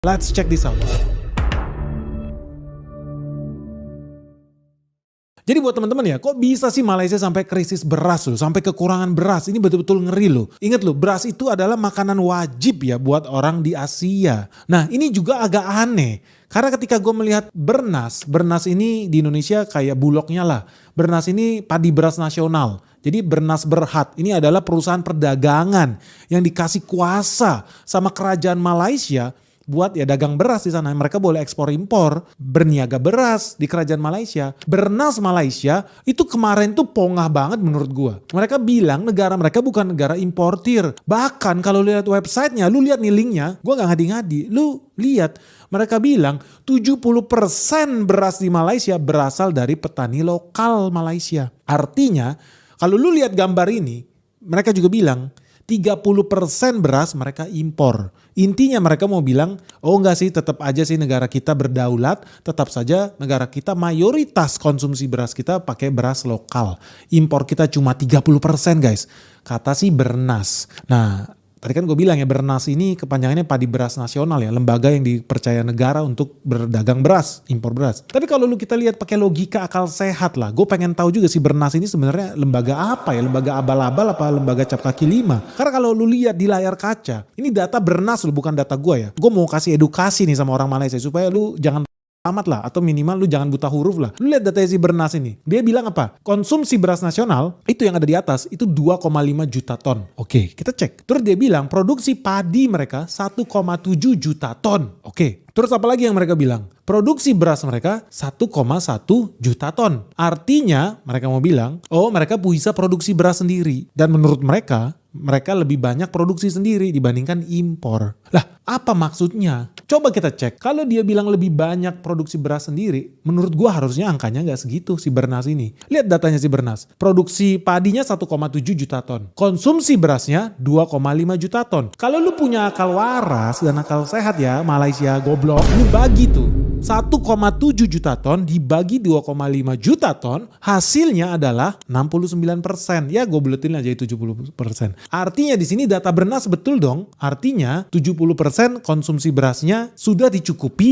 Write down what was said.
Let's check this out. Jadi buat teman-teman ya, kok bisa sih Malaysia sampai krisis beras loh, sampai kekurangan beras? Ini betul-betul ngeri loh. Ingat loh, beras itu adalah makanan wajib ya buat orang di Asia. Nah ini juga agak aneh. Karena ketika gue melihat Bernas ini di Indonesia kayak Bulognya lah. Bernas ini padi beras nasional. Jadi Bernas Berhad ini adalah perusahaan perdagangan yang dikasih kuasa sama kerajaan Malaysia buat ya dagang beras di sana. Mereka boleh ekspor impor, berniaga beras di kerajaan Malaysia. Bernas Malaysia itu kemarin tuh pongah banget menurut gua. Mereka bilang negara mereka bukan negara importir. Bahkan kalau lihat websitenya, lu lihat nih linknya, gua gak ngadi-ngadi. Lu lihat, mereka bilang 70% beras di Malaysia berasal dari petani lokal Malaysia. Artinya, kalau lu lihat gambar ini, mereka juga bilang 30% beras mereka impor. Intinya mereka mau bilang, oh enggak sih, tetap aja sih negara kita berdaulat, tetap saja negara kita mayoritas konsumsi beras kita pakai beras lokal. Impor kita cuma 30% guys, kata si Bernas. Nah, tadi kan gue bilang ya, Bernas ini kepanjangannya Padi Beras Nasional ya, lembaga yang dipercaya negara untuk berdagang beras, impor beras. Tapi kalau lu kita lihat pakai logika akal sehat lah, gue pengen tahu juga si Bernas ini sebenarnya lembaga apa ya, lembaga abal-abal apa lembaga cap kaki lima. Karena kalau lu lihat di layar kaca, ini data Bernas lu, bukan data gue ya. Gue mau kasih edukasi nih sama orang Malaysia supaya lu jangan amat lah, atau minimal lu jangan buta huruf lah. Lu lihat data si Bernas ini. Dia bilang apa? Konsumsi beras nasional itu yang ada di atas itu 2,5 juta ton. Oke, kita cek. Terus dia bilang produksi padi mereka 1,7 juta ton. Oke. Terus apa lagi yang mereka bilang? Produksi beras mereka 1,1 juta ton. Artinya mereka mau bilang, oh mereka bisa produksi beras sendiri. Dan menurut mereka lebih banyak produksi sendiri dibandingkan impor. Lah, apa maksudnya? Coba kita cek. Kalau dia bilang lebih banyak produksi beras sendiri, menurut gua harusnya angkanya nggak segitu si Bernas ini. Lihat datanya si Bernas. Produksi padinya 1,7 juta ton. Konsumsi berasnya 2,5 juta ton. Kalau lu punya akal waras dan akal sehat ya, Malaysia goblok, lu bagi tuh 1,7 juta ton dibagi 2,5 juta ton, hasilnya adalah 69%. Ya gue buletin aja 70%. Artinya di sini data Bernas betul dong. Artinya 70% konsumsi berasnya sudah dicukupi